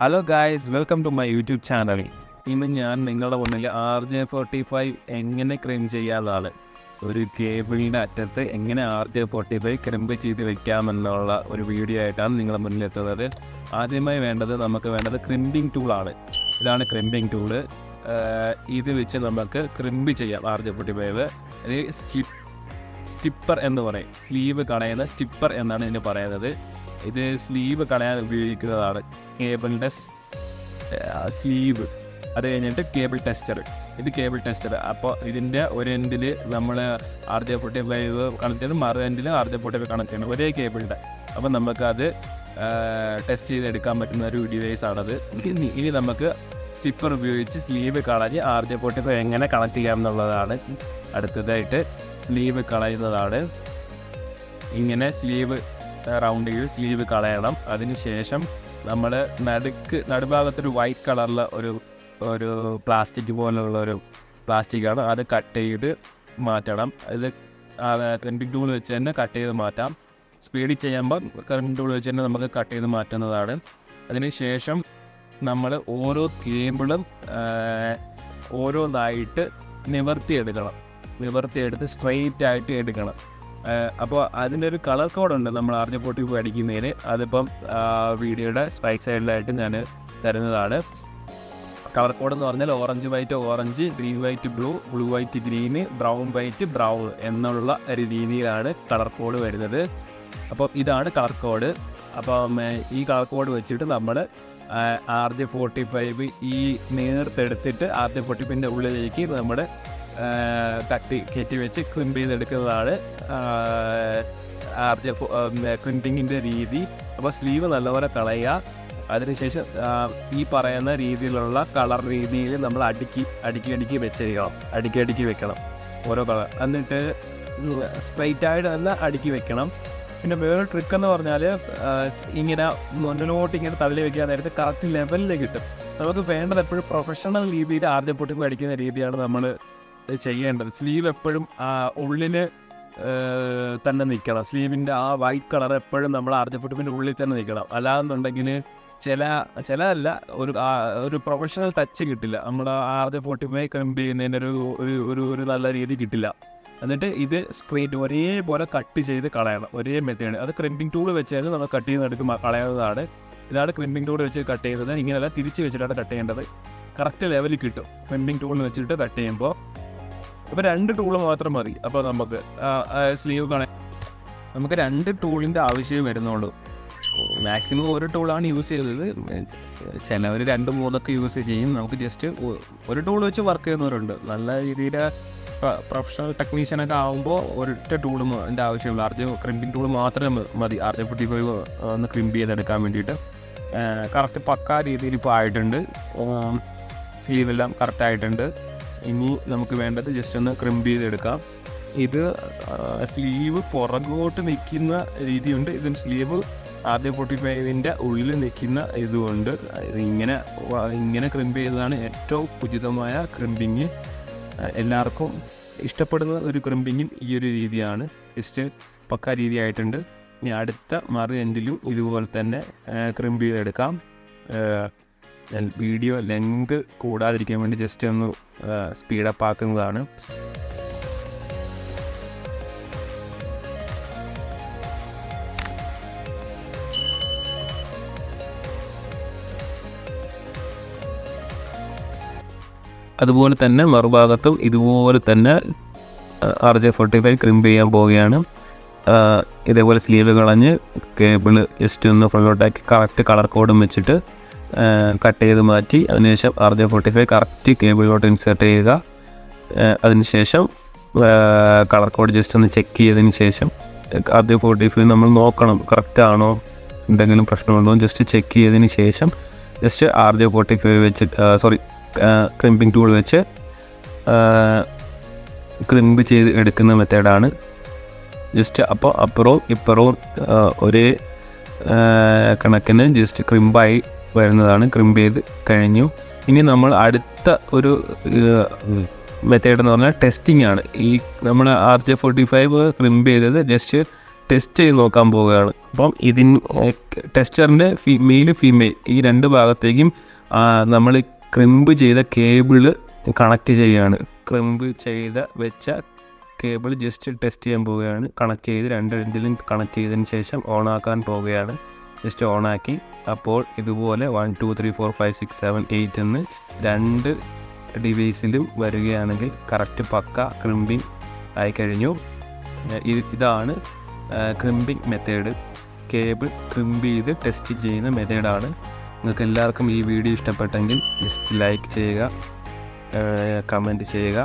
Hello guys, welcome to my YouTube channel. ഇന്ന് ഞാൻ നിങ്ങളുടെ മുന്നിൽ RJ45 എങ്ങനെ ക്രിം ചെയ്യാമെന്നാണ്. ഒരു കേബിളിൻ്റെ അറ്റത്ത് എങ്ങനെ RJ45 ക്രിമ്പ് ചെയ്ത് വെക്കാമെന്നുള്ള ഒരു വീഡിയോ ആയിട്ടാണ് നിങ്ങളുടെ മുന്നിലെത്തുന്നത്. ആദ്യമായി നമുക്ക് വേണ്ടത് ക്രിമ്പിംഗ് ടൂളാണ്. ഇതാണ് ക്രിമ്പിംഗ് ടൂള്. ഇത് വെച്ച് നമുക്ക് ക്രിമ്പ് ചെയ്യാം RJ45. ഇത് സ്റ്റിപ്പർ എന്ന് പറയും. സ്ലീവ് കളയുന്ന സ്റ്റിപ്പർ എന്നാണ് ഇതിന് പറയുന്നത്. ഇത് സ്ലീവ് കളയാൻ ഉപയോഗിക്കുന്നതാണ്. കേബിളിൻ്റെ സ്ലീവ്, അത് കഴിഞ്ഞിട്ട് കേബിൾ ടെസ്റ്റർ. ഇത് കേബിൾ ടെസ്റ്റർ. അപ്പോൾ ഇതിൻ്റെ ഒരു എൻഡിൽ നമ്മൾ RJ45 കണക്ട് ചെയ്യണം, മറു എൻഡിൽ RJ45 കണക്ട് ചെയ്യണം, ഒരേ കേബിളിൻ്റെ. അപ്പോൾ നമുക്കത് ടെസ്റ്റ് ചെയ്തെടുക്കാൻ പറ്റുന്ന ഒരു ഡിവൈസാണത്. ഇനി നമുക്ക് സ്റ്റിപ്പർ ഉപയോഗിച്ച് സ്ലീവ് കളഞ്ഞ് RJ45 എങ്ങനെ കണക്ട് ചെയ്യാമെന്നുള്ളതാണ്. അടുത്തതായിട്ട് സ്ലീവ് കളയുന്നതാണ്. ഇങ്ങനെ സ്ലീവ് റൗണ്ട് ചെയ്ത് സ്ലീവ് കളയണം. അതിനുശേഷം നമ്മൾ നടുഭാഗത്തൊരു വൈറ്റ് കളറിലെ ഒരു പ്ലാസ്റ്റിക് പോലുള്ള ഒരു പ്ലാസ്റ്റിക്കാണ്, അത് കട്ട് ചെയ്ത് മാറ്റണം. ഇത് ക്രിമ്പിംഗ് ടൂൾ വെച്ച് തന്നെ കട്ട് ചെയ്ത് മാറ്റാം. സ്പീഡിൽ ചെയ്യുമ്പോൾ ക്രിമ്പിംഗ് ടൂൾ വെച്ച് തന്നെ നമുക്ക് കട്ട് ചെയ്ത് മാറ്റുന്നതാണ്. അതിനുശേഷം നമ്മൾ ഓരോ കേബിളും ഓരോന്നായിട്ട് നിവർത്തിയെടുത്ത് സ്ട്രെയിറ്റ് ആയിട്ട് എടുക്കണം. അപ്പോൾ അതിൻ്റെ ഒരു കളർ കോഡുണ്ട് നമ്മൾ RJ45 അടിക്കുന്നതിന്. അതിപ്പം വീഡിയോയുടെ സ്പൈക്ക് സൈഡിലായിട്ട് ഞാൻ തരുന്നതാണ്. കളർ കോഡ് എന്ന് പറഞ്ഞാൽ orange white orange, green white blue, blue white green, brown white brown എന്നുള്ള ഒരു രീതിയിലാണ് കളർ കോഡ് വരുന്നത്. അപ്പോൾ ഇതാണ് കളർ കോഡ്. അപ്പം ഈ കളർ കോഡ് വെച്ചിട്ട് നമ്മൾ RJ45 ഈ നേർത്തെടുത്തിട്ട് RJ45ൻ്റെ ഉള്ളിലേക്ക് നമ്മൾ കയറ്റി വെച്ച് ക്രിമ്പ് ചെയ്തെടുക്കുന്നതാണ് ക്രിമ്പിങ്ങിൻ്റെ രീതി. അപ്പോൾ സ്ലീവ് നല്ലപോലെ കളയുക. അതിനുശേഷം ഈ പറയുന്ന രീതിയിലുള്ള കളർ രീതിയിൽ നമ്മൾ അടുക്കി വെക്കണം ഓരോ കളർ. എന്നിട്ട് സ്ട്രൈറ്റായിട്ട് തന്നെ അടുക്കി വെക്കണം. പിന്നെ വേറൊരു ട്രിക്ക് എന്ന് പറഞ്ഞാൽ ഇങ്ങനെ മുന്നിലോട്ട് ഇങ്ങനെ തള്ളി വെക്കാൻ നേരത്തെ കറക്റ്റ് ലെവലിൽ കിട്ടും. നമുക്ക് വേണ്ടത് എപ്പോഴും പ്രൊഫഷണൽ രീതിയിൽ RJ45 അടിക്കുന്ന രീതിയാണ് നമ്മൾ ചെയ്യേണ്ടത്. സ്ലീവ് എപ്പോഴും ഉള്ളിൽ തന്നെ നിൽക്കണം. സ്ലീവിൻ്റെ ആ വൈറ്റ് കളർ എപ്പോഴും നമ്മൾ RJ45ൻ്റെ ഉള്ളിൽ തന്നെ നിൽക്കണം. അല്ലാന്നുണ്ടെങ്കിൽ ചിലതല്ല ഒരു പ്രൊഫഷണൽ ടച്ച് കിട്ടില്ല. നമ്മൾ RJ45 ക്രിമ്പ് ചെയ്യുന്നതിൻ്റെ ഒരു നല്ല രീതി കിട്ടില്ല. എന്നിട്ട് ഇത് സ്ട്രെയിറ്റ് ഒരേപോലെ കട്ട് ചെയ്ത് കളയണം. ഒരേ മെത്തേഡ്. അത് ക്രിമ്പിംഗ് ടൂൾ വെച്ചാൽ നമ്മൾ കട്ട് ചെയ്തെടുക്കും കളയുന്നതാണ്. ഇതാണ് ക്രിമ്പിംഗ് ടൂൾ വെച്ച് കട്ട് ചെയ്യുന്നത്. ഇങ്ങനെയല്ല, തിരിച്ച് വെച്ചിട്ടാണ് കട്ട് ചെയ്യേണ്ടത്. കറക്റ്റ് ലെവലിൽ കിട്ടും ക്രിമ്പിംഗ് ടൂൾ വെച്ചിട്ട് കട്ട് ചെയ്യുമ്പോൾ. അപ്പോൾ 2 ടൂള് മാത്രം മതി. അപ്പോൾ നമുക്ക് സ്ലീവ് നമുക്ക് 2 ടൂളിൻ്റെ ആവശ്യമേ വരുന്നുള്ളൂ. മാക്സിമം ഒരു ടൂളാണ് യൂസ് ചെയ്തത്. ചിലവർ 2-3 യൂസ് ചെയ്യും. നമുക്ക് ജസ്റ്റ് ഒരു ടൂൾ വെച്ച് വർക്ക് ചെയ്യുന്നവരുണ്ട്. നല്ല രീതിയിൽ പ്രൊഫഷണൽ ടെക്നീഷ്യനൊക്കെ ആകുമ്പോൾ ഒരൊറ്റ ടൂളും എൻ്റെ ആവശ്യമുള്ളൂ. ക്രിമ്പിംഗ് ടൂൾ മാത്രമേ മതി RJ45 ഒന്ന് ക്രിമ്പ് ചെയ്തെടുക്കാൻ വേണ്ടിയിട്ട്. കറക്റ്റ് പക്കാ രീതിയിൽ ഇപ്പോൾ ആയിട്ടുണ്ട്. സ്ലീവെല്ലാം കറക്റ്റായിട്ടുണ്ട്. ഇനി നമുക്ക് വേണ്ടത് ജസ്റ്റ് ഒന്ന് ക്രിമ്പ് ചെയ്തെടുക്കാം. ഇത് സ്ലീവ് പുറകോട്ട് നിൽക്കുന്ന രീതിയുണ്ട്. ഇതും സ്ലീവ് RJ45ൻ്റെ ഉള്ളിൽ നിൽക്കുന്ന ഇതുകൊണ്ട് ഇങ്ങനെ ക്രിമ്പ് ചെയ്തതാണ് ഏറ്റവും ഉചിതമായ ക്രിമ്പിങ്. എല്ലാവർക്കും ഇഷ്ടപ്പെടുന്ന ഒരു ക്രിമ്പിങ്ങിൽ ഈ ഒരു രീതിയാണ്. ജസ്റ്റ് പക്ക രീതിയായിട്ടുണ്ട്. ഇനി അടുത്ത മറു എൻഡിലും ഇതുപോലെ തന്നെ ക്രിമ്പ് ചെയ്തെടുക്കാം. വീഡിയോ ലെങ്ത് കൂടാതിരിക്കാൻ വേണ്ടി ജസ്റ്റ് ഒന്ന് സ്പീഡപ്പ് ആക്കുന്നതാണ്. അതുപോലെ തന്നെ മറുഭാഗത്തും ഇതുപോലെ തന്നെ RJ45 ക്രിമ്പ് ചെയ്യാൻ പോവുകയാണ്. ഇതേപോലെ സ്ലീവ് കളഞ്ഞ് കേബിള് ജസ്റ്റ് ഒന്ന് ഫ്രണ്ടോട്ടാക്കി കറക്റ്റ് കളർ കോഡും വെച്ചിട്ട് കട്ട് ചെയ്ത് മാറ്റി അതിനുശേഷം RJ45 കറക്റ്റ് കേബിളിലോട്ട് ഇൻസേർട്ട് ചെയ്യുക. അതിനുശേഷം കളർ കോഡ് ജസ്റ്റ് ഒന്ന് ചെക്ക് ചെയ്തതിന് ശേഷം RJ45 നമ്മൾ നോക്കണം കറക്റ്റ് ആണോ, എന്തെങ്കിലും പ്രശ്നമുണ്ടോ ജസ്റ്റ് ചെക്ക് ചെയ്തതിന് ശേഷം ജസ്റ്റ് RJ45 വെച്ച് ക്രിമ്പിംഗ് ടൂൾ വെച്ച് ക്രിമ്പ് ചെയ്ത് എടുക്കുന്ന മെത്തേഡാണ്. ജസ്റ്റ് അപ്പോൾ അപ്പുറവും ഇപ്പുറവും ഒരേ കണക്കിന് ജസ്റ്റ് ക്രിമ്പായി വരുന്നതാണ്. ക്രിമ്പ് ചെയ്ത് കഴിഞ്ഞു. ഇനി നമ്മൾ അടുത്ത ഒരു മെത്തേഡ് എന്ന് പറഞ്ഞാൽ ടെസ്റ്റിംഗ് ആണ്. ഈ നമ്മൾ RJ45 ക്രിമ്പ് ചെയ്തത് ജസ്റ്റ് ടെസ്റ്റ് ചെയ്ത് നോക്കാൻ പോവുകയാണ്. അപ്പം ടെസ്റ്ററിൻ്റെ മെയിൽ ഫീമെയിൽ ഈ 2 ഭാഗത്തേക്കും നമ്മൾ ക്രിമ്പ് ചെയ്ത കേബിള് കണക്ട് ചെയ്യുകയാണ്. ക്രിമ്പ് ചെയ്ത വെച്ച കേബിൾ ജസ്റ്റ് ടെസ്റ്റ് ചെയ്യാൻ പോവുകയാണ്. കണക്ട് ചെയ്ത് 2 എൻഡിലും കണക്ട് ചെയ്തതിന് ശേഷം ഓണാക്കാൻ പോവുകയാണ്. ജസ്റ്റ് ഓണാക്കി. അപ്പോൾ ഇതുപോലെ 1 2 3 4 5 6 7 8 എന്ന് 2 ഡിവൈസിലും വരികയാണെങ്കിൽ കറക്റ്റ് പക്ക ക്രിമ്പിങ് ആയിക്കഴിഞ്ഞു. ഇതാണ് ക്രിമ്പിങ് മെത്തേഡ്. കേബിൾ ക്രിമ്പ് ചെയ്ത് ടെസ്റ്റ് ചെയ്യുന്ന മെത്തേഡാണ്. നിങ്ങൾക്ക് എല്ലാവർക്കും ഈ വീഡിയോ ഇഷ്ടപ്പെട്ടെങ്കിൽ ജസ്റ്റ് ലൈക്ക് ചെയ്യുക, കമൻറ്റ് ചെയ്യുക.